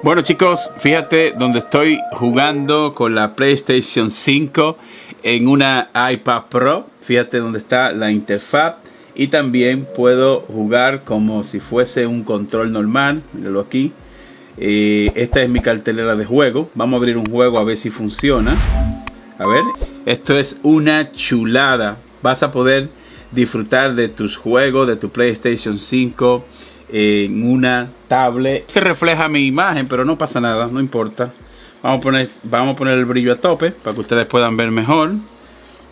Bueno chicos, fíjate donde estoy jugando con la PlayStation 5 en una iPad Pro. Fíjate donde está la interfaz y también puedo jugar como si fuese un control normal. Míralo aquí. Esta es mi cartelera de juego. Vamos a abrir un juego a ver si funciona. A ver, esto es una chulada. Vas a poder disfrutar de tus juegos, de tu PlayStation 5 en una tablet. Se refleja mi imagen, pero no pasa nada, no importa. Vamos a poner el brillo a tope para que ustedes puedan ver mejor.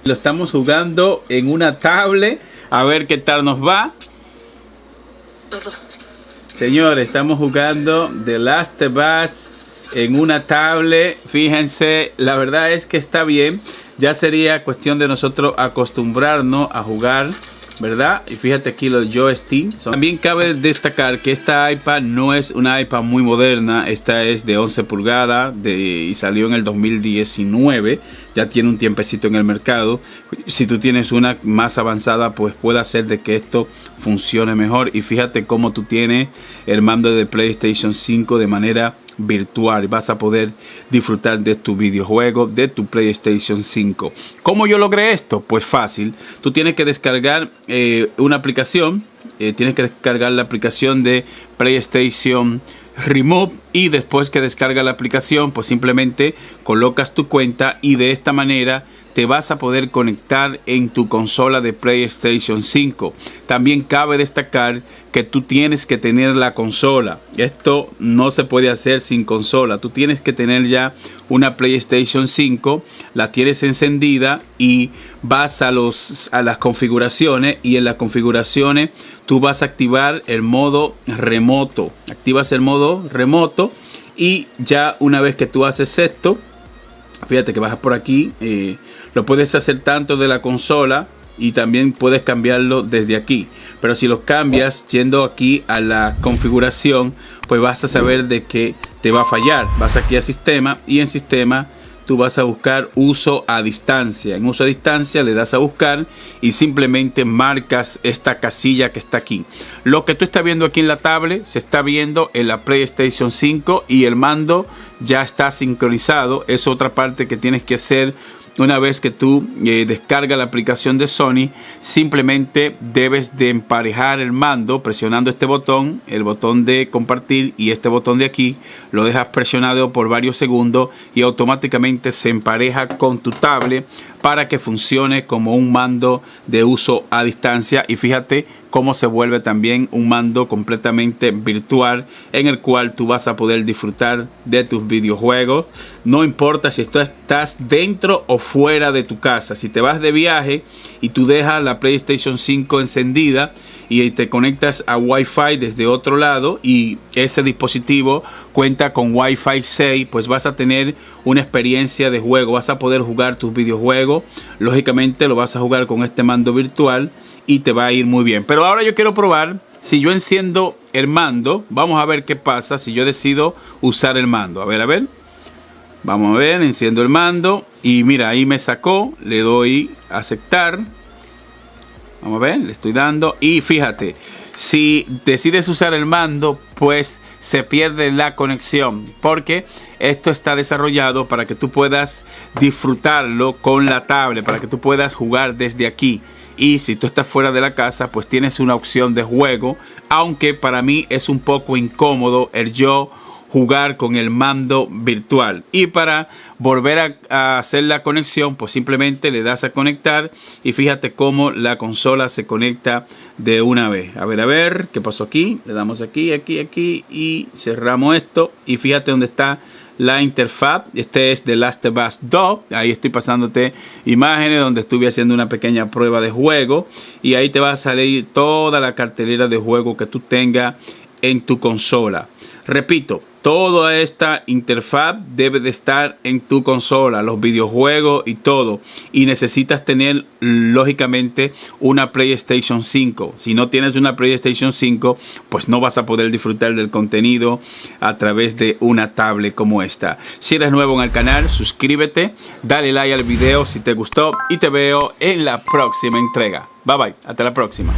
Lo estamos jugando en una tablet. A ver qué tal nos va. Señores, estamos jugando The Last of Us en una tablet. Fíjense, la verdad es que está bien. Ya sería cuestión de nosotros acostumbrarnos a jugar, ¿verdad? Y fíjate aquí los joysticks. También cabe destacar que esta iPad no es una iPad muy moderna. Esta es de 11 pulgadas y salió en el 2019. Ya tiene un tiempecito en el mercado. Si tú tienes una más avanzada, pues puede hacer de que esto funcione mejor. Y fíjate cómo tú tienes el mando de PlayStation 5 de manera virtual. Vas a poder disfrutar de tu videojuego, de tu PlayStation 5. ¿Cómo yo logré esto? Pues fácil. Tú tienes que descargar una aplicación. Tienes que descargar la aplicación de PlayStation Remove, y después que descarga la aplicación, pues simplemente colocas tu cuenta y de esta manera te vas a poder conectar en tu consola de PlayStation 5. También cabe destacar que tú tienes que tener la consola. Esto no se puede hacer sin consola. Tú tienes que tener ya una PlayStation 5, la tienes encendida y vas a las configuraciones, y en las configuraciones tú vas a activar el modo remoto. Activas el modo remoto y ya una vez que tú haces esto, fíjate que bajas por aquí, lo puedes hacer tanto de la consola y también puedes cambiarlo desde aquí. Pero si lo cambias yendo aquí a la configuración, pues vas a saber de que te va a fallar. Vas aquí a sistema y en sistema tú vas a buscar uso a distancia. En uso a distancia le das a buscar y simplemente marcas esta casilla que está aquí. Lo que tú estás viendo aquí en la tablet se está viendo en la PlayStation 5 y el mando ya está sincronizado. Es otra parte que tienes que hacer. Una vez que tú descargas la aplicación de Sony, simplemente debes de emparejar el mando presionando este botón, el botón de compartir, y este botón de aquí lo dejas presionado por varios segundos y automáticamente se empareja con tu tablet para que funcione como un mando de uso a distancia. Y fíjate cómo se vuelve también un mando completamente virtual en el cual tú vas a poder disfrutar de tus videojuegos. No importa si tú estás dentro o fuera de tu casa. Si te vas de viaje y tú dejas la PlayStation 5 encendida y te conectas a Wi-Fi desde otro lado y ese dispositivo cuenta con Wi-Fi 6, pues vas a tener una experiencia de juego. Vas a poder jugar tus videojuegos. Lógicamente lo vas a jugar con este mando virtual y te va a ir muy bien. Pero ahora yo quiero probar si yo enciendo el mando. Vamos a ver qué pasa si yo decido usar el mando. A ver. Vamos a ver, enciendo el mando y mira, ahí me sacó. Le doy a aceptar. Vamos a ver, le estoy dando y fíjate, si decides usar el mando, pues se pierde la conexión, porque esto está desarrollado para que tú puedas disfrutarlo con la tablet, para que tú puedas jugar desde aquí. Y si tú estás fuera de la casa, pues tienes una opción de juego, aunque para mí es un poco incómodo el yo jugar con el mando virtual. Y para volver a hacer la conexión, pues simplemente le das a conectar y fíjate cómo la consola se conecta de una vez. A ver, ¿qué pasó aquí? Le damos aquí y cerramos esto y fíjate dónde está la interfaz. Este es The Last of Us 2. Ahí estoy pasándote imágenes donde estuve haciendo una pequeña prueba de juego y ahí te va a salir toda la cartelera de juego que tú tengas en tu consola. Repito, toda esta interfaz debe de estar en tu consola, los videojuegos y todo. Y necesitas tener, lógicamente, una PlayStation 5. Si no tienes una PlayStation 5, pues no vas a poder disfrutar del contenido a través de una tablet como esta. Si eres nuevo en el canal, suscríbete, dale like al video si te gustó y te veo en la próxima entrega. Bye bye, hasta la próxima.